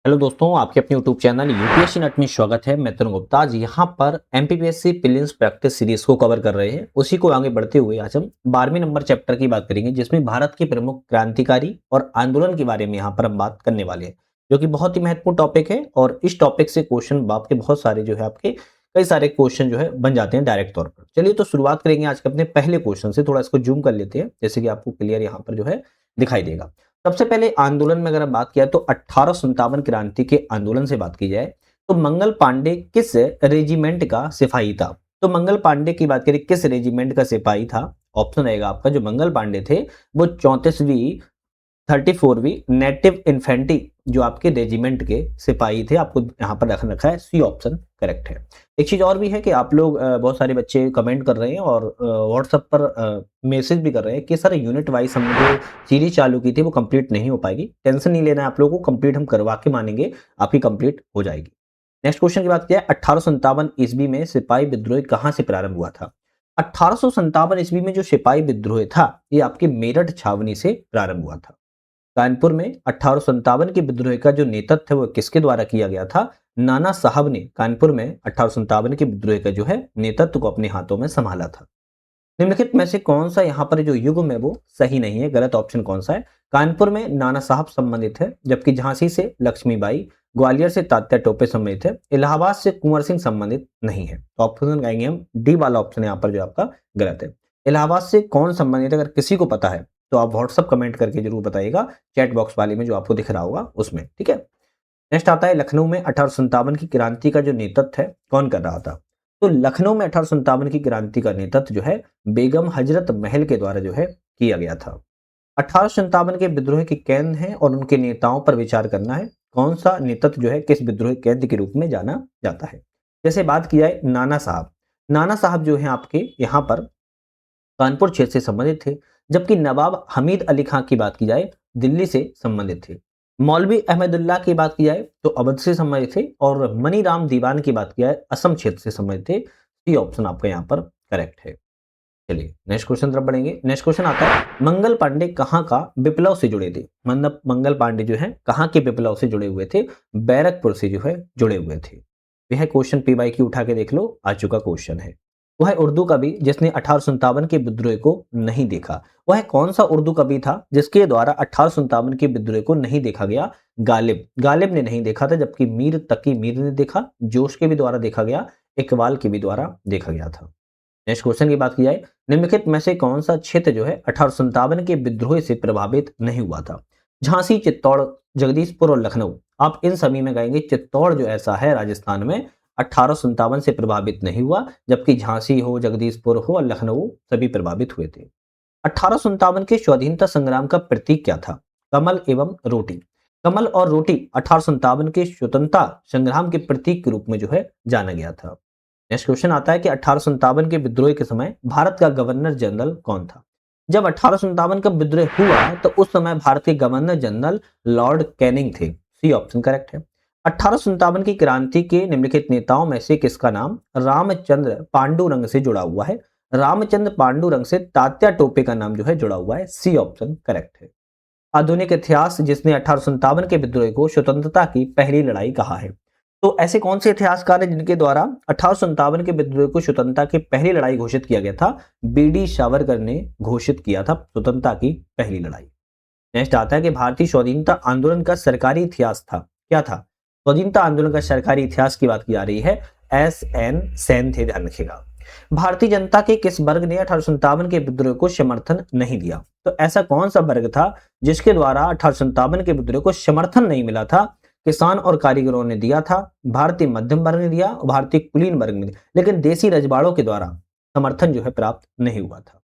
Hello दोस्तों, आपके अपने यूट्यूब चैनल यूपीएससी नट में स्वागत है। मैं तरुण गुप्ता आज यहाँ पर एमपीपीएससी प्रीलिम्स प्रैक्टिस सीरीज को कवर कर रहे हैं। उसी को आगे बढ़ते हुए आज हम 12वें नंबर चैप्टर की बात करेंगे, जिसमें भारत के प्रमुख क्रांतिकारी और आंदोलन के बारे में यहाँ पर हम बात करने वाले हैं, जो कि बहुत ही महत्वपूर्ण टॉपिक है। और इस टॉपिक से क्वेश्चन आपके बहुत सारे जो है आपके कई सारे क्वेश्चन जो है बन जाते हैं डायरेक्ट तौर पर। चलिए तो शुरुआत करेंगे आज के अपने पहले क्वेश्चन से। थोड़ा इसको जूम कर लेते हैं, जैसे कि आपको क्लियर यहाँ पर जो है दिखाई देगा। सबसे पहले आंदोलन में अगर हम बात किया तो 1857 क्रांति के आंदोलन से बात की जाए तो मंगल पांडे किस रेजिमेंट का सिपाही था। तो मंगल पांडे की बात करें किस रेजिमेंट का सिपाही था, ऑप्शन रहेगा आपका जो मंगल पांडे थे वो 34वीं 34वीं नेटिव इन्फेंट्री जो आपके रेजिमेंट के सिपाही थे। आपको यहाँ पर रखा है सी ऑप्शन करेक्ट है। एक चीज और भी है कि आप लोग बहुत सारे बच्चे कमेंट कर रहे हैं और व्हाट्सएप पर मैसेज भी कर रहे हैं कि सर यूनिट वाइज हमने जो सीरीज चालू की थी वो कंप्लीट नहीं हो पाएगी। टेंशन नहीं लेना है आप लोगों को, कंप्लीट हम करवा के मानेंगे, आपकी कंप्लीट हो जाएगी। नेक्स्ट क्वेश्चन की बात किया 1857 ईस्वी में सिपाही विद्रोह कहाँ से प्रारंभ हुआ था। 1857 ईस्वी में जो सिपाही विद्रोह था ये आपके मेरठ छावनी से प्रारंभ हुआ था। कानपुर में 1857 के विद्रोह का जो नेतृत्व है वो किसके द्वारा किया गया था। नाना साहब ने कानपुर में 1857 के विद्रोह का जो है नेतृत्व को अपने हाथों में संभाला था। निम्नलिखित में से कौन सा यहाँ पर जो युग्म है वो सही नहीं है, गलत ऑप्शन कौन सा है। कानपुर में नाना साहब संबंधित है, जबकि झांसी से लक्ष्मीबाई, ग्वालियर से तात्या टोपे संबंधित है, इलाहाबाद से कुंवर सिंह संबंधित नहीं है। तो ऑप्शन कहेंगे हम डी वाला ऑप्शन यहाँ पर जो आपका गलत है। इलाहाबाद से कौन संबंधित है, अगर किसी को पता है तो आप व्हाट्सअप कमेंट करके जरूर बताइएगा, चैट बॉक्स वाले में जो आपको दिख रहा होगा उसमें, ठीक है। नेक्स्ट आता है लखनऊ में 1857 की क्रांति का जो नेतृत्व है कौन कर रहा था। तो लखनऊ में 1857 की क्रांति का नेतृत्व जो है बेगम हजरत महल के द्वारा जो है किया गया था। 1857 के विद्रोह के केंद्र हैं और उनके नेताओं पर विचार करना है, कौन सा नेतृत्व जो है किस विद्रोह केंद्र के रूप में जाना जाता है। जैसे बात की जाए नाना साहब, नाना साहब जो है आपके यहाँ पर कानपुर क्षेत्र से संबंधित थे, जबकि नवाब हमीद अली खां की बात की जाए दिल्ली से संबंधित थे। मौलवी अहमदुल्लाह की बात की जाए तो अवध से संबंधित थे और मनी राम दीवान की बात की जाए असम क्षेत्र से संबंधित थे। सी ऑप्शन आपका यहाँ पर करेक्ट है। चलिए नेक्स्ट क्वेश्चन तरफ बढ़ेंगे। नेक्स्ट क्वेश्चन आता है मंगल पांडे कहाँ का विप्लव से जुड़े थे। मतलब मंगल पांडे जो है कहाँ के विप्लव से जुड़े हुए थे, बैरकपुर से जो है जुड़े हुए थे। यह क्वेश्चन पी बाई क्यू उठा के देख लो, आ चुका क्वेश्चन है। वह उर्दू कवि जिसने 1857 के विद्रोह को नहीं देखा। वह कौन सा उर्दू कवि था जिसके द्वारा 1857 के विद्रोह को नहीं देखा गया। गालिब, गालिब ने नहीं देखा था, जबकि मीर तकी मीर ने देखा, जोश के भी द्वारा देखा गया, इकबाल के भी द्वारा देखा गया था। नेक्स्ट क्वेश्चन की बात की जाए निम्नलिखित में से कौन सा क्षेत्र जो है 1857 के विद्रोह से प्रभावित नहीं हुआ था। झांसी, चित्तौड़, जगदीशपुर और लखनऊ। आप इन सभी में कहेंगे चित्तौड़ जो ऐसा है राजस्थान में 1857 से प्रभावित नहीं हुआ, जबकि झांसी हो, जगदीशपुर हो और लखनऊ सभी प्रभावित हुए थे। 1857 के स्वाधीनता संग्राम का प्रतीक क्या था। कमल एवं रोटी। कमल और रोटी 1857 के स्वतंत्रता संग्राम के प्रतीक के रूप में जो है जाना गया था। नेक्स्ट क्वेश्चन आता है कि 1857 के विद्रोह के समय भारत का गवर्नर जनरल कौन था। जब 1857 का विद्रोह हुआ तो उस समय भारत के गवर्नर जनरल लॉर्ड कैनिंग थे। सी ऑप्शन करेक्ट है। 1857 की क्रांति के निम्नलिखित नेताओं में से किसका नाम रामचंद्र पांडुरंग से जुड़ा हुआ है। रामचंद्र पांडुरंग से तात्या टोपे का नाम जो है जुड़ा हुआ है। सी ऑप्शन करेक्ट है। आधुनिक इतिहास जिसने 1857 के विद्रोह को स्वतंत्रता की पहली लड़ाई कहा है। तो ऐसे कौन से इतिहासकार हैं जिनके द्वारा 1857 के विद्रोह को स्वतंत्रता की पहली लड़ाई घोषित किया गया था। बी.डी. सावरकर ने घोषित किया था स्वतंत्रता की पहली लड़ाई। नेक्स्ट आता है कि भारतीय स्वाधीनता आंदोलन का सरकारी इतिहास था, क्या था। स्वाधीनता आंदोलन का सरकारी इतिहास की बात की जा रही है। एस.एन. सेन थे, ध्यान रखिएगा। भारतीय जनता के किस वर्ग ने 1857 के विद्रोह को समर्थन नहीं दिया। तो ऐसा कौन सा वर्ग था जिसके द्वारा 1857 के विद्रोह को समर्थन नहीं मिला था। किसान और कारीगरों ने दिया था, भारतीय मध्यम वर्ग ने दिया, भारतीय कुलीन वर्ग ने दिया, लेकिन देसी रजवाड़ों के द्वारा समर्थन जो है प्राप्त नहीं हुआ था।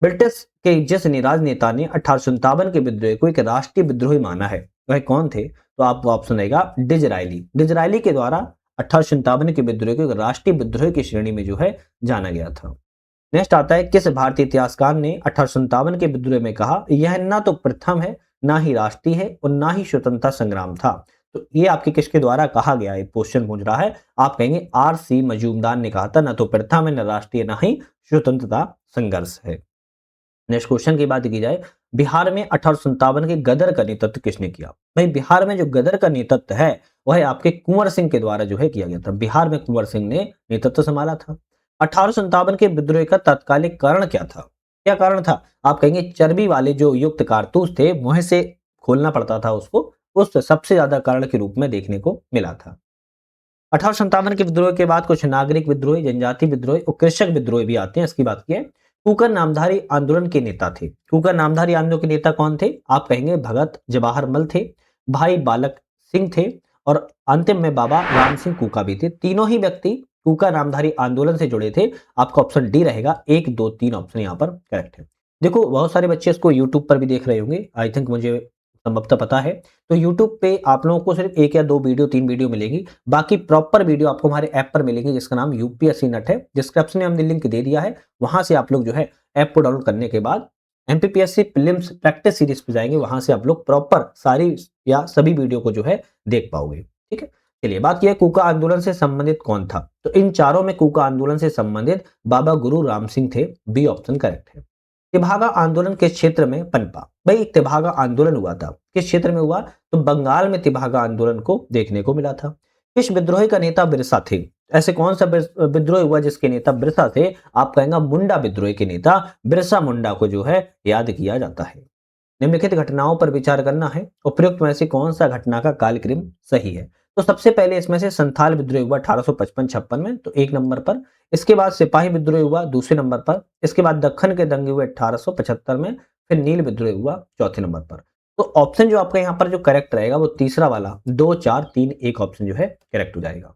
ब्रिटिश के जिस राजनेता ने 1857 के विद्रोह को एक राष्ट्रीय विद्रोह माना है वह कौन थे। तो आपको ऑप्शन रहेगा डिजरायली। डिजरायली के द्वारा 1857 के विद्रोह को एक राष्ट्रीय विद्रोह की श्रेणी में जो है जाना गया था। नेक्स्ट आता है किस भारतीय इतिहासकार ने 1857 के विद्रोह में कहा यह ना तो प्रथम है, ना ही राष्ट्रीय है और ना ही स्वतंत्रता संग्राम था। तो ये आपके किसके द्वारा कहा गया है, क्वेश्चन पूछ रहा है। आप कहेंगे आर.सी. मजूमदार ने कहा था ना तो प्रथम है, ना राष्ट्रीय, ना ही स्वतंत्रता संघर्ष है। नेक्स्ट क्वेश्चन की बात की जाए, बिहार में 1857 के गदर का नेतृत्व किसने किया? भाई बिहार में जो गदर का नेतृत्व है वह है आपके कुंवर सिंह के द्वारा जो है किया गया था। बिहार में कुंवर सिंह ने नेतृत्व संभाला था। 1857 के विद्रोह का तात्कालिक कारण क्या था? क्या कारण था? आप कहेंगे चर्बी वाले जो युक्त कारतूस थे मुंह से खोलना पड़ता था उसको, उस सबसे ज्यादा कारण के रूप में देखने को मिला था। 1857 के विद्रोह के बाद कुछ नागरिक विद्रोह, जनजाति विद्रोह और कृषक विद्रोह भी आते हैं, इसकी बात की है। कुकर नामधारी आंदोलन के नेता थे। कुकर नामधारी आंदोलन के नेता कौन थे? आप कहेंगे भगत जवाहर मल थे, भाई बालक सिंह थे और अंतिम में बाबा राम सिंह कुका भी थे। तीनों ही व्यक्ति कुका नामधारी आंदोलन से जुड़े थे। आपका ऑप्शन डी रहेगा, 1 2 3 ऑप्शन यहाँ पर करेक्ट है। देखो बहुत सारे बच्चे इसको यूट्यूब पर भी देख रहे होंगे, आई थिंक मुझे संभवतः पता है। तो यूट्यूब पे आप लोगों को सिर्फ 1 या 2 वीडियो 3 वीडियो मिलेगी, बाकी प्रॉपर वीडियो आपको हमारे ऐप पर मिलेंगे जिसका नाम यूपीएससी नट है। डिस्क्रिप्शन में हमने लिंक दे दिया है, वहां से आप लोग जो है ऐप को डाउनलोड करने के बाद एमपीपीएससी प्रीलिम्स प्रैक्टिस सीरीज पे जाएंगे, वहां से आप लोग प्रॉपर सारी या सभी वीडियो को जो है देख पाओगे। ठीक है, चलिए बात यह कुका आंदोलन से संबंधित कौन था? तो इन चारों में कुका आंदोलन से संबंधित बाबा गुरु राम सिंह थे, बी ऑप्शन करेक्ट है। तेभागा आंदोलन किस क्षेत्र में पनपा? भाई तेभागा आंदोलन हुआ था, किस क्षेत्र में हुआ? तो बंगाल में तेभागा आंदोलन को देखने को मिला था। किस विद्रोही का नेता बिरसा थे? ऐसे कौन सा विद्रोह हुआ जिसके नेता बिरसा थे? आप कहेंगे मुंडा विद्रोह के नेता बिरसा मुंडा को जो है याद किया जाता है। निम्नलिखित घटनाओं पर विचार करना है, उपयुक्त में से कौन सा घटना का कालक्रम सही है? तो सबसे पहले इसमें से संथाल विद्रोह हुआ 1855-56 में, तो 1 नंबर पर। इसके बाद सिपाही विद्रोह हुआ दूसरे नंबर पर। इसके बाद दक्खन के दंगे हुए 1875 में। फिर नील विद्रोह हुआ चौथे नंबर पर। तो ऑप्शन जो आपका यहाँ पर जो करेक्ट रहेगा वो तीसरा वाला 2 4 3 1 ऑप्शन जो है करेक्ट हो जाएगा।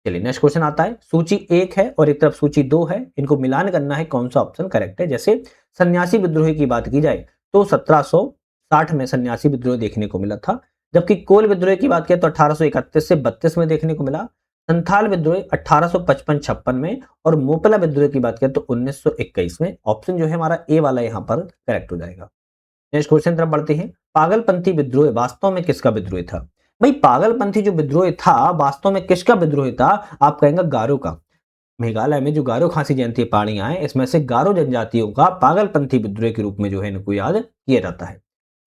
चलिए नेक्स्ट क्वेश्चन आता है, सूची 1 है और एक तरफ सूची 2 है, इनको मिलान करना है कौन सा ऑप्शन करेक्ट है। जैसे सन्यासी विद्रोह की बात की जाए तो 1760 में सन्यासी विद्रोह देखने को मिला था, जबकि कोल विद्रोह की बात किया तो 1831 से 32 में देखने को मिला। संथाल विद्रोह 1855-56 में और मोपला विद्रोह की बात किया तो 1921 में। ऑप्शन जो है हमारा ए वाला यहाँ पर करेक्ट हो जाएगा। नेक्स्ट क्वेश्चन तरफ बढ़ते हैं, पागलपंथी विद्रोह वास्तव में किसका विद्रोह था? भाई पागलपंथी जो विद्रोह था वास्तव में किसका विद्रोह था? आप कहेंगे गारो का। मेघालय में जो गारो खासी जयंती पहाड़ियां हैं इसमें से गारो जनजातियों का पागलपंथी विद्रोह के रूप में जो है इनको याद किया जाता है।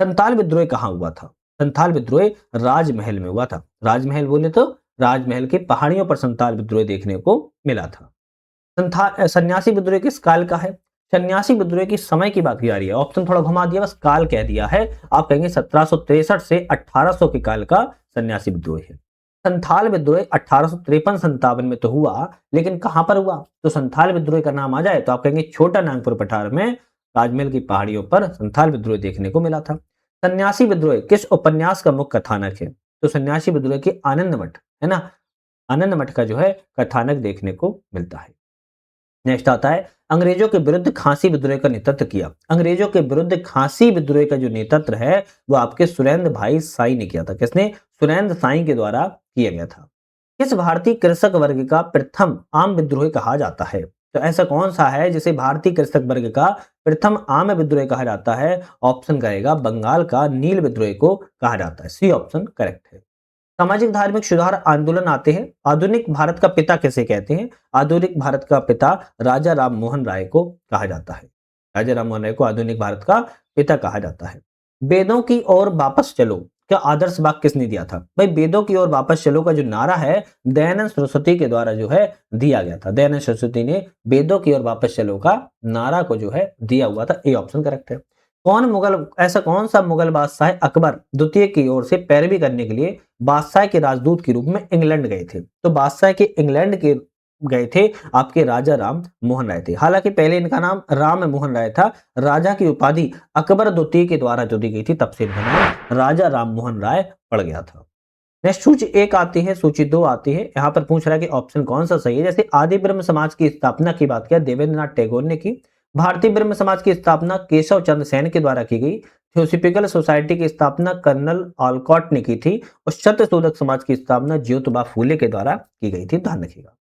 संथाल विद्रोह कहाँ हुआ था? संथाल विद्रोह राजमहल में हुआ था। राजमहल बोले तो राजमहल की पहाड़ियों पर संथाल विद्रोह देखने को मिला था। सन्यासी विद्रोह किस काल का है? सन्यासी विद्रोह की समय की बात की जा रही है, ऑप्शन थोड़ा घुमा दिया, बस काल कह दिया है। आप कहेंगे 1763 से 1800 के काल का सन्यासी विद्रोह है। संथाल विद्रोह 1853-57 में तो हुआ, लेकिन कहां पर हुआ? तो संथाल विद्रोह का नाम आ जाए तो आप कहेंगे छोटा नागपुर पठार में राजमहल की पहाड़ियों पर संथाल विद्रोह देखने को मिला था। सन्यासी विद्रोह किस उपन्यास का मुख्य कथानक है? तो सन्यासी विद्रोह की आनंद मठ है ना, आनंद मठ का जो है कथानक देखने को मिलता है। नेक्स्ट आता है, अंग्रेजों के विरुद्ध खांसी विद्रोह का नेतृत्व किया। अंग्रेजों के विरुद्ध खांसी विद्रोह का जो नेतृत्व है वो आपके सुरेंद्र भाई साई ने किया था। किसने? सुरेंद्र साई के द्वारा किया गया था। किस भारतीय कृषक वर्ग का प्रथम आम विद्रोह कहा जाता है? तो ऐसा कौन सा है जिसे भारतीय कृषक वर्ग का प्रथम आम विद्रोह कहा जाता है? ऑप्शन करेगा बंगाल का नील विद्रोह को कहा जाता है, सी ऑप्शन करेक्ट है। सामाजिक धार्मिक सुधार आंदोलन आते हैं, आधुनिक भारत का पिता किसे कहते हैं? आधुनिक भारत का पिता राजा राम मोहन राय को कहा जाता है। राजा राम मोहन राय को आधुनिक भारत का पिता कहा जाता है। वेदों की ओर वापस चलो क्या आदर्श वाक्य किसने दिया था? भाई वेदों की ओर वापस चलो का जो नारा है दयानंद सरस्वती के द्वारा जो है दिया गया था। दयानंद सरस्वती ने वेदों की ओर वापस चलो का नारा को जो है दिया हुआ था, ए ऑप्शन करेक्ट है। ऐसा कौन सा मुगल बादशाह अकबर द्वितीय की ओर से पैरवी करने के लिए बादशाह के राजदूत के रूप में इंग्लैंड गए थे? तो बादशाह के इंग्लैंड के गए थे आपके राजा राम मोहन राय थे। हालांकि पहले इनका नाम राम मोहन राय था, राजा की उपाधि अकबर द्वितीय के द्वारा जो दी गई थी तब से इनका नाम राजा राम मोहन राय पड़ गया था। नेक्स्ट सूची 1 आती है, सूची 2 आती है। यहाँ पर पूछ रहा है कि ऑप्शन कौन सा सही है। जैसे आदि ब्रह्म समाज की स्थापना की बात किया देवेंद्रनाथ टैगोर ने की। भारतीय ब्रह्म समाज की स्थापना केशव चंद्र सेन के द्वारा की गई। थियोसॉफिकल सोसाइटी की स्थापना कर्नल ऑलकॉट ने की थी और सत्यशोधक समाज की स्थापना ज्योतिबा फूले के द्वारा की गई थी, ध्यान रखिएगा।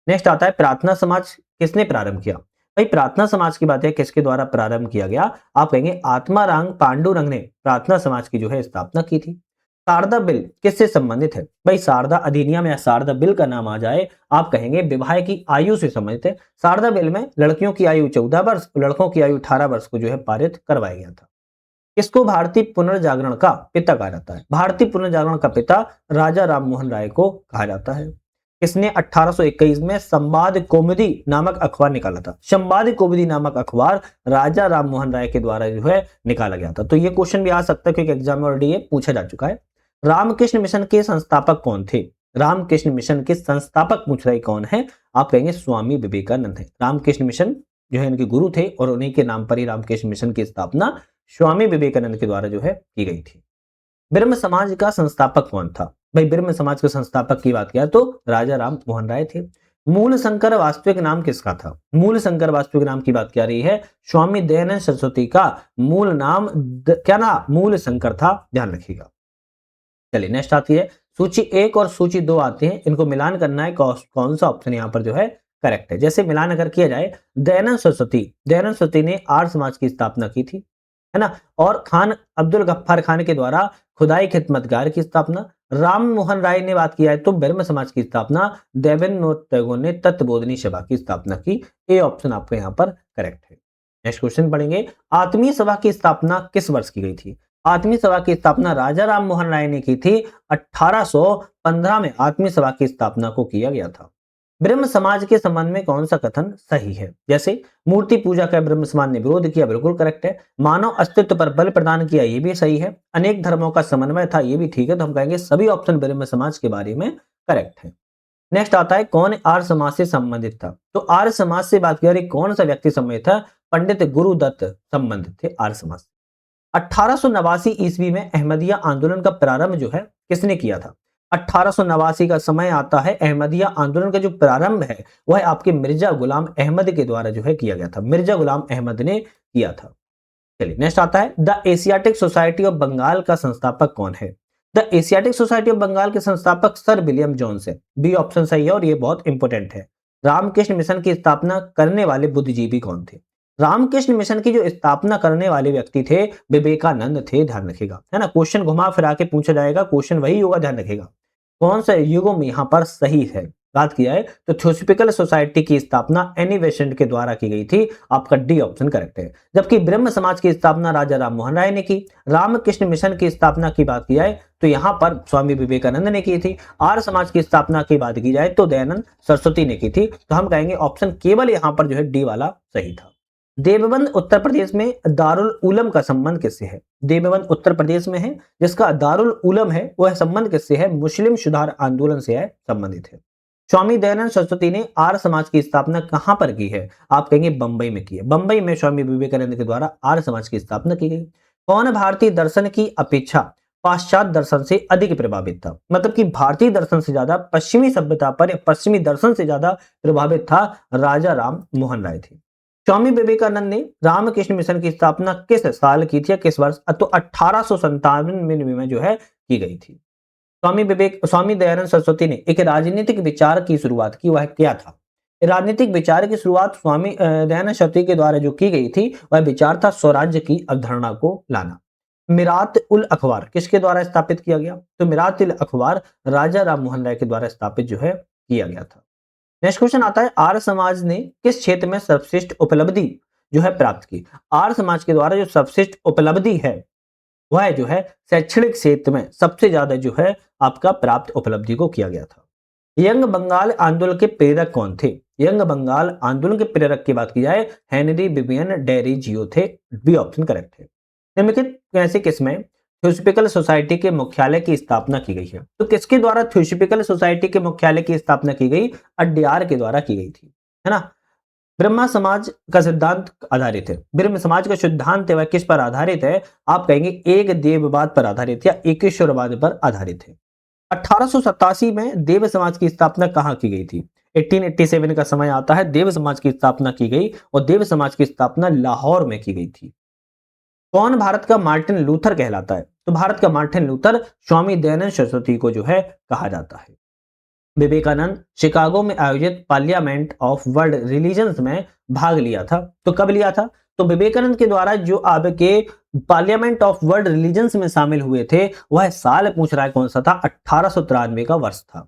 नेक्स्ट आता है प्रार्थना समाज किसने प्रारंभ किया? भाई प्रार्थना समाज की बात है किसके द्वारा प्रारंभ किया गया? आप कहेंगे आत्माराम पांडुरंग ने प्रार्थना समाज की जो है स्थापना की थी। शारदा बिल किससे संबंधित है? भाई शारदा अधिनियम या शारदा बिल का नाम आ जाए, आप कहेंगे विवाह की आयु से संबंधित है। शारदा बिल में लड़कियों की आयु 14 वर्ष, लड़कों की आयु 18 वर्ष को जो है पारित करवाया गया था। इसको भारतीय पुनर्जागरण का पिता कहा जाता है। भारतीय पुनर्जागरण का पिता राजा राम मोहन राय को कहा जाता है। इसने 1821 में संवाद कौमुदी नामक अखबार निकाला था। संवाद कौमुदी नामक अखबार राजा राम मोहन राय के द्वारा जो है निकाला गया था। तो ये क्वेश्चन भी आ सकता है क्योंकि एग्जाम में ऑलरेडी ये पूछा जा चुका है। रामकृष्ण मिशन के संस्थापक कौन थे? रामकृष्ण मिशन के संस्थापक पूछ रहे कौन है? आप कहेंगे स्वामी विवेकानंद है। रामकृष्ण मिशन जो है इनके गुरु थे और उन्हीं के नाम पर ही रामकृष्ण मिशन की स्थापना स्वामी विवेकानंद के द्वारा जो है की गई थी। ब्रह्म समाज का संस्थापक कौन था? भाई ब्रह्म समाज के संस्थापक की बात किया तो राजा राम मोहन राय थे। मूल शंकर वास्तविक नाम किसका था? मूल शंकर वास्तविक नाम की बात क्या रही है? स्वामी दयानंद सरस्वती का मूल नाम क्या ना मूल शंकर था, ध्यान रखिएगा। चलिए नेक्स्ट आती है सूची 1 और सूची 2 आती है, इनको मिलान करना है, कौन सा ऑप्शन यहाँ पर जो है करेक्ट है। जैसे मिलान अगर किया जाए, दयानंद सरस्वती ने आर्य समाज की स्थापना की थी, है ना, और खान अब्दुल गफ्फार खान के द्वारा खुदाई खिदमतगार की स्थापना। राम मोहन राय ने बात किया है तो ब्रह्म समाज की स्थापना, देवेंद्रनाथ टैगोर ने तत्वबोधिनी सभा की स्थापना की। ए ऑप्शन आपको यहाँ पर करेक्ट है। नेक्स्ट क्वेश्चन पढ़ेंगे, आत्मीय सभा की स्थापना किस वर्ष की गई थी? आत्मीय सभा की स्थापना राजा राम मोहन राय ने की थी। 1815 में आत्मीय सभा की स्थापना को किया गया था। ब्रह्म समाज के संबंध में कौन सा कथन सही है? जैसे मूर्ति पूजा का ब्रह्म समाज ने विरोध किया, बिल्कुल करेक्ट है। मानव अस्तित्व पर बल प्रदान किया, ये भी सही है। अनेक धर्मों का समन्वय था, ये भी ठीक है। तो हम कहेंगे सभी ऑप्शन ब्रह्म समाज के बारे में करेक्ट है। नेक्स्ट आता है कौन आर्य समाज से संबंधित था? तो आर्य समाज से बात करें कौन सा व्यक्ति संबंधित था? पंडित गुरुदत्त संबंधित थे आर्य समाज। 1889 ईस्वी में अहमदिया आंदोलन का प्रारंभ जो है किसने किया था? 1889 का समय आता है, अहमदिया आंदोलन का जो प्रारंभ है वह आपके मिर्जा गुलाम अहमद के द्वारा जो है किया गया था। मिर्जा गुलाम अहमद ने किया था। चलिए नेक्स्ट आता है the Asiatic Society of Bengal का संस्थापक कौन है? The Asiatic Society of Bengal के संस्थापक सर विलियम जोन्स है। बी ऑप्शन सही है और ये बहुत इंपॉर्टेंट है। रामकृष्ण मिशन की स्थापना करने वाले बुद्धिजीवी कौन थे? रामकृष्ण मिशन की जो स्थापना करने वाले व्यक्ति थे विवेकानंद थे, ध्यान रखिएगा, है ना। क्वेश्चन घुमा फिरा के पूछा जाएगा, क्वेश्चन वही होगा, ध्यान रखिएगा। कौन सा युग्म यहाँ पर सही है? बात किया है तो थियोसॉफिकल सोसाइटी की स्थापना एनी बेसेंट के द्वारा की गई थी, आपका डी ऑप्शन करेक्ट है। जबकि ब्रह्म समाज की स्थापना राजा राम मोहन राय ने की। रामकृष्ण मिशन की स्थापना की बात की जाए तो यहाँ पर स्वामी विवेकानंद ने की थी। आर्य समाज की स्थापना की बात की जाए तो दयानंद सरस्वती ने की थी। तो हम कहेंगे ऑप्शन केवल यहाँ पर जो है डी वाला सही था। देवबंद उत्तर प्रदेश में दारुल उलम का संबंध किससे है? देवबंद उत्तर प्रदेश में है, जिसका दारुल उलम है वह संबंध किससे है? मुस्लिम सुधार आंदोलन से है, संबंधित है। स्वामी दयानंद सरस्वती ने आर्य समाज की स्थापना कहां पर की है? आप कहेंगे बंबई में की है। बंबई में स्वामी विवेकानंद के द्वारा आर्य समाज की स्थापना की गई। कौन भारतीय दर्शन की अपेक्षा पाश्चात्य दर्शन से अधिक प्रभावित था? मतलब कि भारतीय दर्शन से ज्यादा पश्चिमी सभ्यता पर या पश्चिमी दर्शन से ज्यादा प्रभावित था राजा राम मोहन राय थे। स्वामी विवेकानंद ने रामकृष्ण मिशन की स्थापना किस साल की थी या किस वर्ष? तो 1897 में जो है की गई थी। स्वामी दयानंद सरस्वती ने एक राजनीतिक विचार की शुरुआत की, वह क्या था? राजनीतिक विचार की शुरुआत स्वामी दयानंद सरस्वती के द्वारा जो की गई थी वह विचार था स्वराज्य की अवधारणा को लाना। मिरात उल अखबार किसके द्वारा स्थापित किया गया? तो मिरात उल अखबार राजा राम मोहन राय के द्वारा स्थापित जो है किया गया था। नेक्स्ट क्वेश्चन आता है आर्य समाज ने किस क्षेत्र में सर्वश्रेष्ठ उपलब्धि जो है प्राप्त की? आर्य समाज के द्वारा जो सर्वश्रेष्ठ उपलब्धि है वह जो है शैक्षणिक क्षेत्र में सबसे ज्यादा जो है आपका प्राप्त उपलब्धि को किया गया था। यंग बंगाल आंदोलन के प्रेरक कौन थे? यंग बंगाल आंदोलन के प्रेरक की बात की जाए हेनरी विवियन डेरी जियो थे। बी ऑप्शन करेक्ट है। निम्नलिखित कैसे किसमें थियोसॉफिकल सोसाइटी के मुख्यालय की स्थापना की गई है? तो किसके द्वारा थियोसॉफिकल सोसाइटी के मुख्यालय की स्थापना की गई? अड्यार के द्वारा की गई थी, है ना। ब्रह्मा समाज का सिद्धांत आधारित है। ब्रह्म समाज का सिद्धांत वह किस पर आधारित है? आप कहेंगे एक देववाद पर आधारित या एकेश्वरवाद पर आधारित है। 1887 में देव समाज की स्थापना कहाँ की गई थी? 1887 का समय आता है, देव समाज की स्थापना की गई और देव समाज की स्थापना लाहौर में की गई थी। कौन भारत का मार्टिन लूथर कहलाता है? तो भारत का मार्टिन लूथर स्वामी दयानंद सरस्वती को जो है कहा जाता है। विवेकानंद शिकागो में आयोजित पार्लियामेंट ऑफ वर्ल्ड रिलीजन्स में भाग लिया था। तो कब लिया था? तो विवेकानंद के द्वारा जो आपके पार्लियामेंट ऑफ वर्ल्ड रिलीजन्स में शामिल हुए थे, वह साल पूछ रहा है कौन सा था, 1893 का वर्ष था।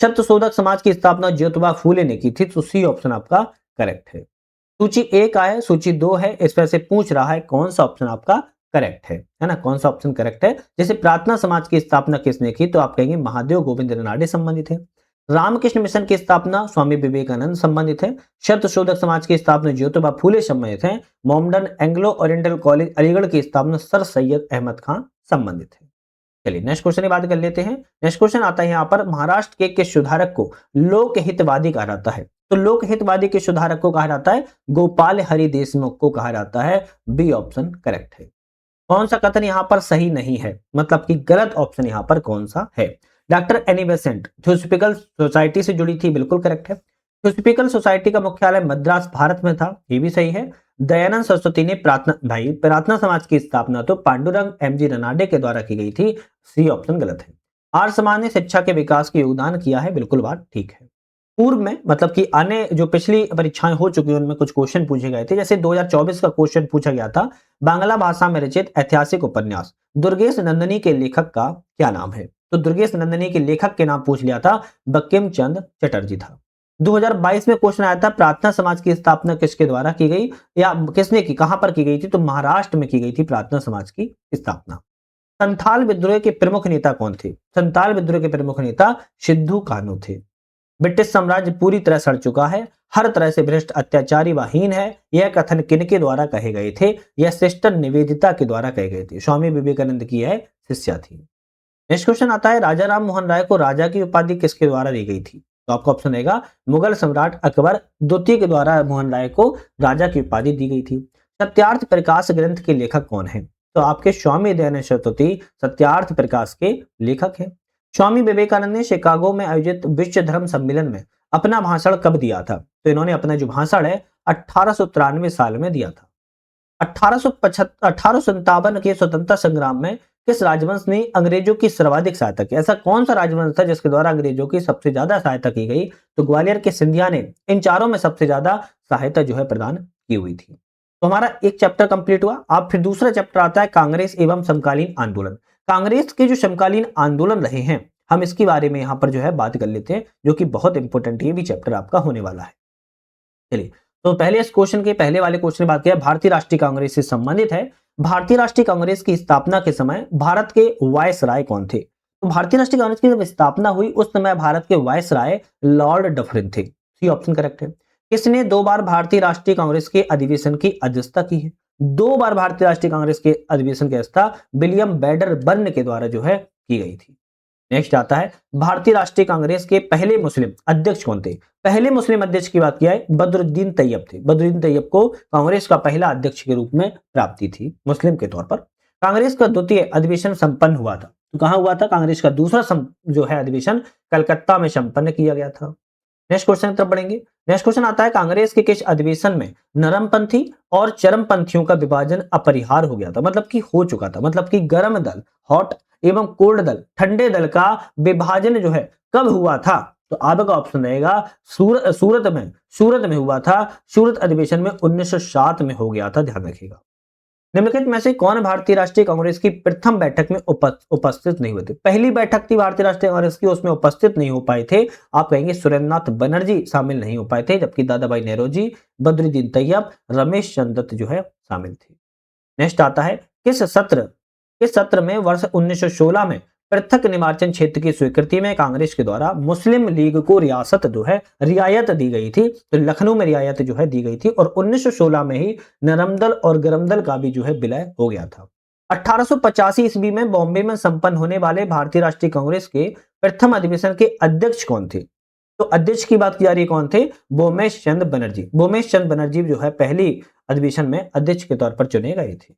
सत्यशोधक समाज की स्थापना ज्योतिबा फूले ने की थी, तो सी ऑप्शन आपका करेक्ट है। सूची 1 है, सूची 2 है, इसमें से पूछ रहा है कौन सा ऑप्शन आपका करेक्ट है ना, कौन सा ऑप्शन करेक्ट है। जैसे प्रार्थना समाज की स्थापना किसने की, तो आप कहेंगे महादेव गोविंद रनाडे संबंधित है। रामकृष्ण मिशन की स्थापना स्वामी विवेकानंद संबंधित है। सत्यशोधक समाज की स्थापना ज्योतिबा फूले संबंधित है। Mohammedan Anglo oriental college Aligarh की स्थापना सर सैयद अहमद खान संबंधित है। चलिए नेक्स्ट क्वेश्चन की बात कर लेते हैं। नेक्स्ट क्वेश्चन आता है यहाँ पर, महाराष्ट्र के किस सुधारक को लोकहितवादी कहा जाता है, तो लोकहितवादी के सुधारक को कहा जाता है गोपाल हरि देशमुख को कहा जाता है। बी ऑप्शन करेक्ट है। कौन सा कथन यहाँ पर सही नहीं है, मतलब कि गलत ऑप्शन यहाँ पर कौन सा है। Doctor Annie Besant theosophical society से जुड़ी थी, बिल्कुल करेक्ट है। थियोसॉफिकल सोसाइटी का मुख्यालय मद्रास भारत में था, ये भी सही है। दयानंद सरस्वती ने प्रार्थना समाज की स्थापना तो पांडुरंग एमजी रनाडे के द्वारा की गई थी, सी ऑप्शन गलत है। आर्य समाज ने शिक्षा के विकास के योगदान किया है, बिल्कुल बात ठीक है। पूर्व में मतलब कि आने जो पिछली परीक्षाएं हो चुकी हैं उनमें कुछ क्वेश्चन पूछे गए थे, जैसे 2024 का क्वेश्चन पूछा गया था, बांग्ला भाषा में रचित ऐतिहासिक उपन्यास दुर्गेश नंदनी के लेखक का क्या नाम है, तो दुर्गेश नंदनी के लेखक के नाम पूछ लिया था, बंकिम चंद्र चटर्जी था। 2022 में क्वेश्चन आया था, प्रार्थना समाज की स्थापना किसके द्वारा की गई या किसने की, कहां पर की गई थी, तो महाराष्ट्र में की गई थी प्रार्थना समाज की स्थापना। संथाल विद्रोह के प्रमुख नेता कौन थे, संथाल विद्रोह के प्रमुख नेता सिद्धू कान्हू थे। ब्रिटिश साम्राज्य पूरी तरह सड़ चुका है, हर तरह से भ्रष्ट अत्याचारी व हीन है, यह कथन किनके द्वारा कहे गए थे, यह सिस्टर निवेदिता के द्वारा कहे गए थे, स्वामी विवेकानंद की यह शिष्या थी। नेक्स्ट क्वेश्चन आता है, राजा राम मोहन राय को राजा की उपाधि किसके द्वारा दी गई थी, तो आपका ऑप्शन रहेगा मुगल सम्राट अकबर द्वितीय के द्वारा मोहन राय को राजा की उपाधि दी गई थी। सत्यार्थ प्रकाश ग्रंथ के लेखक कौन है, तो आपके स्वामी दयानंद सरस्वती सत्यार्थ प्रकाश के लेखक हैं। स्वामी विवेकानंद ने शिकागो में आयोजित विश्व धर्म सम्मेलन में अपना भाषण कब दिया था, तो इन्होंने अपना जो भाषण है 1893 साल में दिया था। 1857 के स्वतंत्रता संग्राम में किस राजवंश ने अंग्रेजों की सर्वाधिक सहायता की, ऐसा कौन सा राजवंश था जिसके द्वारा अंग्रेजों की सबसे ज्यादा सहायता की गई, तो ग्वालियर के सिंधिया ने इन चारों में सबसे ज्यादा सहायता जो है प्रदान की हुई थी। तो हमारा एक चैप्टर कंप्लीट हुआ। अब फिर दूसरा चैप्टर आता है कांग्रेस एवं समकालीन आंदोलन। कांग्रेस के जो समकालीन आंदोलन रहे हैं, हम इसके बारे में यहाँ पर जो है बात कर लेते हैं, जो कि बहुत इंपॉर्टेंट ये भी चैप्टर आपका होने वाला है। चलिए, तो पहले इस क्वेश्चन के पहले वाले क्वेश्चन की बात किया, भारतीय राष्ट्रीय कांग्रेस से संबंधित है। भारतीय राष्ट्रीय कांग्रेस की स्थापना के समय भारत के वायसराय कौन थे, तो भारतीय राष्ट्रीय कांग्रेस की जब स्थापना हुई उस समय भारत के वायसराय लॉर्ड डफरिन थे, सी ऑप्शन करेक्ट है। किसने 2 बार भारतीय राष्ट्रीय कांग्रेस के अधिवेशन की अध्यक्षता की है, 2 बार भारतीय राष्ट्रीय कांग्रेस के अधिवेशन की अध्यक्षता विलियम बेडर बर्न के द्वारा जो है की गई थी। नेक्स्ट आता है, भारतीय राष्ट्रीय कांग्रेस के पहले मुस्लिम अध्यक्ष कौन थे, पहले मुस्लिम अध्यक्ष की बात किया है बदरुद्दीन तैयब थे। बदरुद्दीन तैयब को कांग्रेस का पहला अध्यक्ष के रूप में प्राप्ति थी मुस्लिम के तौर पर। कांग्रेस का द्वितीय अधिवेशन संपन्न हुआ था, तो कहां हुआ था, कांग्रेस का दूसरा जो है अधिवेशन कलकत्ता में संपन्न किया गया था। नेक्स्ट क्वेश्चन की तरफ बढ़ेंगे। नेक्स्ट क्वेश्चन आता है, कांग्रेस के किस अधिवेशन में नरमपंथी और चरमपंथियों का विभाजन अपरिहार्य हो गया था, मतलब कि हो चुका था, मतलब कि गर्म दल हॉट एवं कोल्ड दल ठंडे दल का विभाजन जो है कब हुआ था, तो आपका ऑप्शन रहेगा सूरत में हुआ था। सूरत अधिवेशन में 1907 में हो गया था, ध्यान रखिएगा। निम्नलिखित में से कौन भारतीय राष्ट्रीय कांग्रेस की प्रथम बैठक में उपस्थित नहीं हुए थे, पहली बैठक थी भारतीय राष्ट्रीय कांग्रेस की, उसमें उपस्थित नहीं हो पाए थे, आप कहेंगे सुरेंद्रनाथ बनर्जी शामिल नहीं हो पाए थे, जबकि दादा भाई नेहरूजी, बद्रुद्दीन तैयब, रमेश चंद्र दत्त जो है शामिल थे। नेक्स्ट आता है, किस सत्र में वर्ष 1916 में पृथक निर्वाचन क्षेत्र की स्वीकृति में कांग्रेस के द्वारा मुस्लिम लीग को रियायत दी गई थी, तो लखनऊ में रियायत जो है दी गई थी, और 1916 में ही नरमदल और गरमदल का भी जो है विलय हो गया था। 1885 ईस्वी में बॉम्बे में संपन्न होने वाले भारतीय राष्ट्रीय कांग्रेस के प्रथम अधिवेशन के अध्यक्ष कौन थे, तो अध्यक्ष की बात की जा रही है, कौन थे, बोमेश चंद्र बनर्जी। बोमेश चंद्र बनर्जी जो है पहली अधिवेशन में अध्यक्ष के तौर पर चुने गए थे।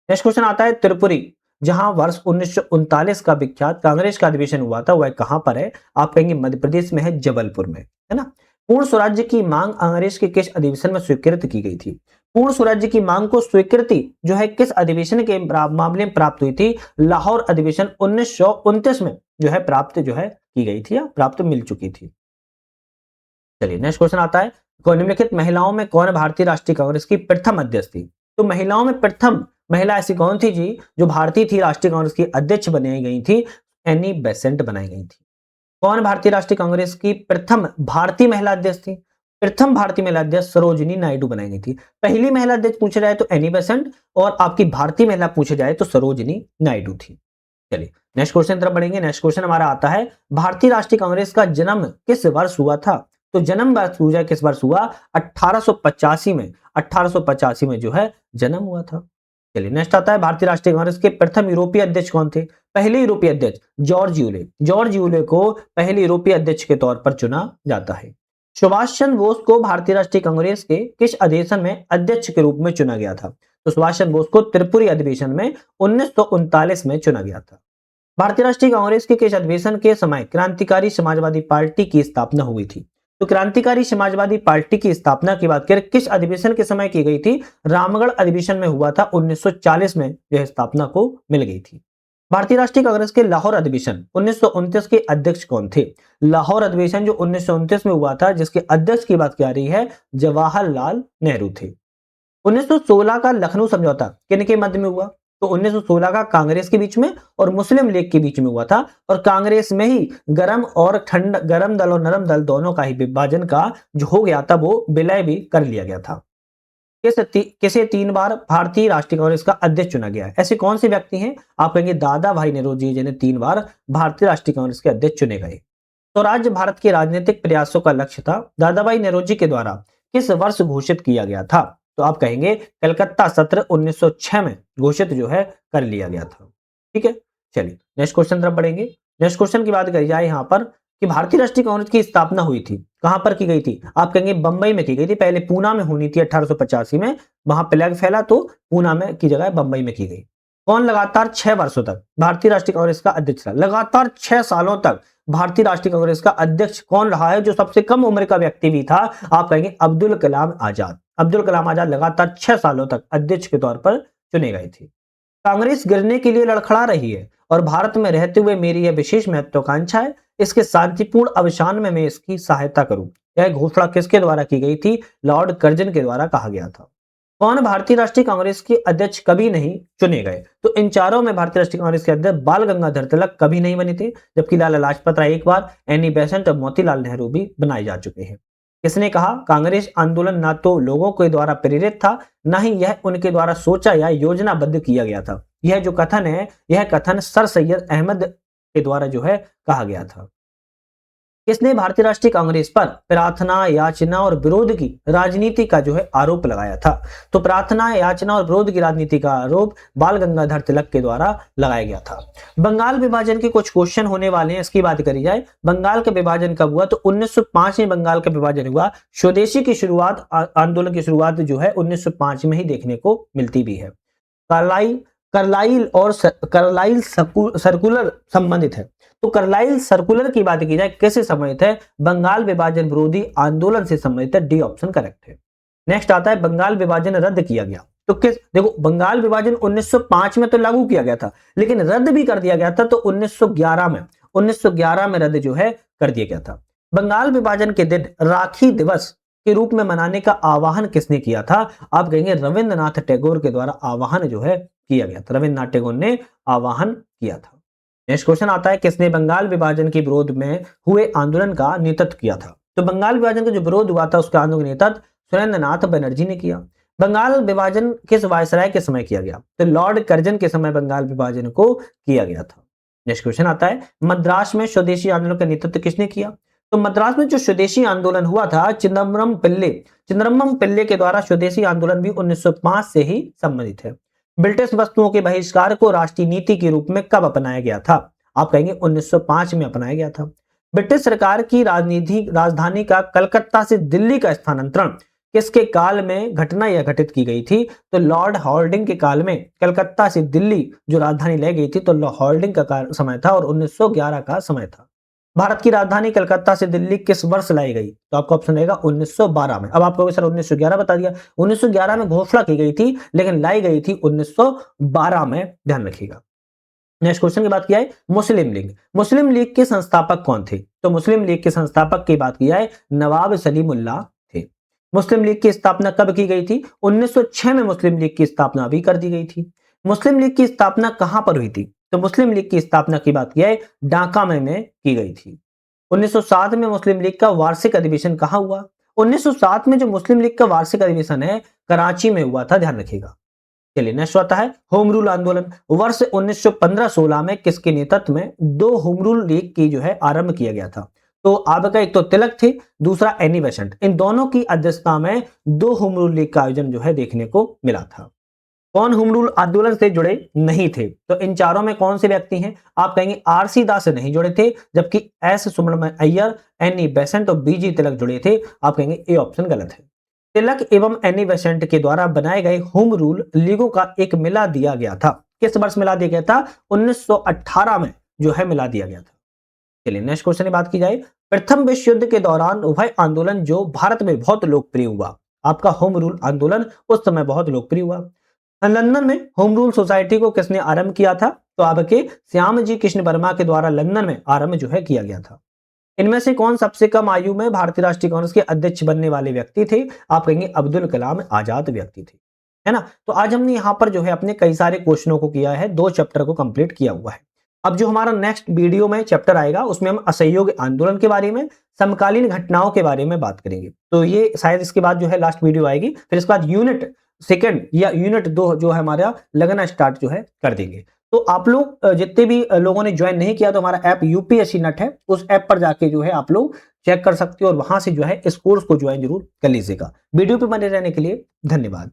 नेक्स्ट क्वेश्चन आता है, त्रिपुरी जहां वर्ष 1939 का विख्यात कांग्रेस का अधिवेशन हुआ था, वह कहां पर है, आप कहेंगे मध्य प्रदेश में है, जबलपुर में, है ना। पूर्ण स्वराज्य की मांग कांग्रेस के किस अधिवेशन में स्वीकृत की गई थी, पूर्ण स्वराज्य की मांग को स्वीकृति जो है किस अधिवेशन के मामले में प्राप्त हुई थी, लाहौर अधिवेशन 1929 में जो है प्राप्त जो है की गई थी या प्राप्त मिल चुकी थी। चलिए नेक्स्ट क्वेश्चन आता है, निम्नलिखित महिलाओं में कौन भारतीय राष्ट्रीय कांग्रेस की प्रथम अध्यक्ष थी, तो महिलाओं में प्रथम महिला ऐसी कौन थी जी जो भारतीय थी राष्ट्रीय कांग्रेस की अध्यक्ष बनाई गई थी? एनी बेसेंट बनाई गई थी। कौन भारतीय राष्ट्रीय कांग्रेस की प्रथम भारतीय महिला अध्यक्ष थी? प्रथम भारतीय महिला अध्यक्ष सरोजिनी नायडू बनाई गई थी। पहली महिला अध्यक्ष पूछा जाए तो एनी बेसेंट, और आपकी भारतीय महिला पूछे जाए तो सरोजिनी नायडू थी। चलिए नेक्स्ट क्वेश्चन तरफ बढ़ेंगे। नेक्स्ट क्वेश्चन हमारा आता है, भारतीय राष्ट्रीय कांग्रेस का जन्म किस वर्ष हुआ था? तो जन्म वर्ष पूछा किस वर्ष हुआ? 1885 में। 1885 में जो है जन्म हुआ था। चलिए नेक्स्ट आता है, भारतीय राष्ट्रीय कांग्रेस के प्रथम यूरोपीय अध्यक्ष कौन थे? पहले यूरोपीय अध्यक्ष जॉर्ज यूले। जॉर्ज यूले को पहले यूरोपीय अध्यक्ष के तौर पर चुना जाता है। सुभाष चंद्र बोस को भारतीय राष्ट्रीय कांग्रेस के किस अधिवेशन में अध्यक्ष के रूप में चुना गया था? तो सुभाष चंद्र बोस को त्रिपुरी अधिवेशन में 1939 में चुना गया था। भारतीय राष्ट्रीय कांग्रेस के किस अधिवेशन के समय क्रांतिकारी समाजवादी पार्टी की स्थापना हुई थी? तो क्रांतिकारी समाजवादी पार्टी की स्थापना की बात करें किस अधिवेशन के समय की गई थी? रामगढ़ अधिवेशन में हुआ था। 1940 में यह स्थापना को मिल गई थी। भारतीय राष्ट्रीय कांग्रेस के लाहौर अधिवेशन 1929 के अध्यक्ष कौन थे? लाहौर अधिवेशन जो 1929 में हुआ था, जिसके अध्यक्ष की बात की रही है, जवाहरलाल नेहरू थे। 1916 का लखनऊ समझौता किन के मध्य में हुआ? तो 1916 का कांग्रेस के बीच में और मुस्लिम लीग के बीच में हुआ था, और कांग्रेस में ही गरम और ठंड, गरम दल और नरम दल दोनों का ही विभाजन का जो हो गया था वो विलय भी कर लिया गया था। किसे 3 बार भारतीय राष्ट्रीय कांग्रेस का अध्यक्ष चुना गया है? ऐसे कौन से व्यक्ति हैं? आप कहेंगे दादा भाई नेहरू जिन्हें 3 बार भारतीय राष्ट्रीय कांग्रेस के अध्यक्ष चुने गए। स्वराज्य भारत के राजनीतिक प्रयासों का लक्ष्य था, दादा भाई नेहरू के द्वारा किस वर्ष घोषित किया गया था? तो आप कहेंगे कलकत्ता सत्र 1906 में घोषित जो है कर लिया गया था। ठीक है, चलिए नेक्स्ट क्वेश्चन तरफ बढ़ेंगे। नेक्स्ट क्वेश्चन की बात करी जाए यहाँ पर कि भारतीय राष्ट्रीय कांग्रेस की स्थापना हुई थी, कहां पर की गई थी? आप कहेंगे बंबई में की गई थी। पहले पूना में होनी थी 1885 में, वहां प्लेग फैला तो पूना में की जगह बंबई में की गई। कौन लगातार 6 वर्षों तक भारतीय राष्ट्रीय कांग्रेस का अध्यक्ष रहा? लगातार 6 सालों तक भारतीय राष्ट्रीय कांग्रेस का अध्यक्ष कौन रहा है? जो सबसे कम उम्र का व्यक्ति भी था, आप कहेंगे अब्दुल कलाम आजाद। अब्दुल कलाम आजाद लगातार 6 सालों तक अध्यक्ष के तौर पर चुने गए थे। कांग्रेस गिरने के लिए लड़खड़ा रही है और भारत में रहते हुए मेरी यह विशेष महत्वाकांक्षा है, इसके शांतिपूर्ण अवसान में मैं इसकी सहायता करूं। यह घोषणा किसके द्वारा की गई थी? लॉर्ड कर्जन के द्वारा कहा गया था। कौन भारतीय राष्ट्रीय कांग्रेस के अध्यक्ष कभी नहीं चुने गए? तो इन चारों में भारतीय राष्ट्रीय कांग्रेस के अध्यक्ष बाल गंगाधर तिलक कभी नहीं बने थे, जबकि लाला लाजपत राय एक बार, एनी बेसेंट और मोतीलाल नेहरू भी बनाए जा चुके हैं। किसने कहा कांग्रेस आंदोलन ना तो लोगों के द्वारा प्रेरित था, ना ही यह उनके द्वारा सोचा या योजनाबद्ध किया गया था? यह जो कथन है, यह कथन सर सैयद अहमद के द्वारा जो है कहा गया था। किसने भारतीय राष्ट्रीय कांग्रेस पर प्रार्थना, याचना और विरोध की राजनीति का जो है आरोप लगाया था? तो प्रार्थना, याचना और विरोध की राजनीति का आरोप बाल गंगाधर तिलक के द्वारा लगाया गया था। बंगाल विभाजन के कुछ क्वेश्चन होने वाले हैं, इसकी बात करी जाए। बंगाल का विभाजन कब हुआ? तो 1905 में बंगाल का विभाजन हुआ। स्वदेशी की शुरुआत, आंदोलन की शुरुआत जो है 1905 में ही देखने को मिलती भी है। कार्लाइल सर्कुलर संबंधित है। तो कार्लाइल सर्कुलर की बात की जाए कैसे संबंधित है? बंगाल विभाजन विरोधी आंदोलन से संबंधित है। डी ऑप्शन करेक्ट है। नेक्स्ट आता है बंगाल विभाजन रद्द किया गया। तो किस, देखो बंगाल विभाजन 1905 में तो लागू किया गया था, लेकिन रद्द भी कर दिया गया था तो 1911 में रद्द जो है कर दिया गया था। बंगाल विभाजन के दिन राखी दिवस के रूप में मनाने का आह्वान किसने किया था? आप कहेंगे रविंद्रनाथ टैगोर के द्वारा आह्वान जो है किया गया था। रविंद्रनाथ टैगोर ने आह्वान किया था। नेक्स्ट क्वेश्चन आता है किसने बंगाल विभाजन के विरोध में हुए आंदोलन का नेतृत्व किया था? तो बंगाल विभाजन का जो विरोध हुआ था उसका आंदोलन नेतृत्व सुरेंद्रनाथ बनर्जी ने किया। बंगाल विभाजन किस वायसराय के समय किया गया? तो लॉर्ड कर्जन के समय बंगाल विभाजन को किया गया था। नेक्स्ट क्वेश्चन आता है मद्रास में स्वदेशी आंदोलन का नेतृत्व किसने किया? तो मद्रास में जो स्वदेशी आंदोलन हुआ था चिदम्बरम पिल्ले के द्वारा स्वदेशी आंदोलन भी 1905 से ही संबंधित है। ब्रिटिश वस्तुओं के बहिष्कार को राष्ट्रीय नीति के रूप में कब अपनाया गया था? आप कहेंगे 1905 में अपनाया गया था। ब्रिटिश सरकार की राजधानी का कलकत्ता से दिल्ली का स्थानांतरण किसके काल में घटना या घटित की गई थी? तो लॉर्ड हॉर्डिंग के काल में कलकत्ता से दिल्ली जो राजधानी ले गई थी तो लॉर्ड हॉर्डिंग का समय था और 1911 का समय था। भारत की राजधानी कलकत्ता से दिल्ली किस वर्ष लाई गई? तो आपका ऑप्शन रहेगा 1912 में। अब आप कहोगे सर 1911 बता दिया, 1911 में घोषणा की गई थी लेकिन लाई गई थी 1912 में, ध्यान रखिएगा। नेक्स्ट क्वेश्चन की बात किया है मुस्लिम लीग के संस्थापक कौन थे? तो मुस्लिम लीग के संस्थापक की बात की जाए नवाब सलीमुल्लाह थे। मुस्लिम लीग की स्थापना कब की गई थी? 1906 में मुस्लिम लीग की स्थापना भी कर दी गई थी। मुस्लिम लीग की स्थापना कहां पर हुई थी? तो मुस्लिम लीग की स्थापना की बात की है ढाका में की गई थी। 1907 में मुस्लिम लीग का वार्षिक अधिवेशन कहां हुआ? 1907 में जो मुस्लिम लीग का वार्षिक अधिवेशन है कराची में हुआ था, ध्यान रखिएगा। चलिए नेक्स्ट आता है होम रूल आंदोलन। वर्ष 1915-16 में किसके नेतृत्व में दो होम रूल लीग की जो है आरंभ किया गया था? तो आपका एक तो तिलक थे, दूसरा एनी बेसेंट, इन दोनों की अध्यक्षता में दो होम रूल लीग का आयोजन जो है देखने को मिला था। कौन होम रूल आंदोलन से जुड़े नहीं थे? तो इन चारों में कौन से व्यक्ति हैं? आप कहेंगे आरसी दास से नहीं जुड़े थे, जबकि S Subramaniam Iyer, Annie Besant और बीजी तिलक जुड़े थे। आप कहेंगे ए ऑप्शन गलत है। तिलक एवं एनी बेसेंट के द्वारा बनाए गए होम रूल लीगों का एक मिला दिया गया था। किस वर्ष मिला दिया गया था? 1918 में जो है मिला दिया गया था। चलिए नेक्स्ट क्वेश्चन की बात की जाए। प्रथम विश्व युद्ध के दौरान उभय आंदोलन जो भारत में बहुत लोकप्रिय हुआ, आपका होम रूल आंदोलन उस समय बहुत लोकप्रिय हुआ। लंदन में होम रूल सोसाइटी को किसने आरंभ किया था? तो आपके श्यामजी कृष्ण वर्मा के द्वारा लंदन में आरंभ जो है किया गया था। इनमें से कौन सबसे कम आयु में भारतीय राष्ट्रीय कांग्रेस के अध्यक्ष बनने वाले व्यक्ति थे? आप कहेंगे अब्दुल कलाम आजाद व्यक्ति थे, है ना। तो आज हमने यहाँ पर जो है अपने कई सारे क्वेश्चनों को किया है, 2 चैप्टर को कंप्लीट किया हुआ है। अब जो हमारा नेक्स्ट वीडियो में चैप्टर आएगा उसमें हम असहयोग आंदोलन के बारे में, समकालीन घटनाओं के बारे में बात करेंगे। तो ये शायद इसके बाद जो है लास्ट वीडियो आएगी, फिर इसके बाद यूनिट सेकंड या यूनिट 2 जो है हमारा लगना स्टार्ट जो है कर देंगे। तो आप लोग जितने भी लोगों ने ज्वाइन नहीं किया तो हमारा ऐप यूपीएससी नट है, उस ऐप पर जाके जो है आप लोग चेक कर सकते हो और वहां से जो है इस कोर्स को ज्वाइन जरूर कर लीजिएगा। वीडियो पे बने रहने के लिए धन्यवाद।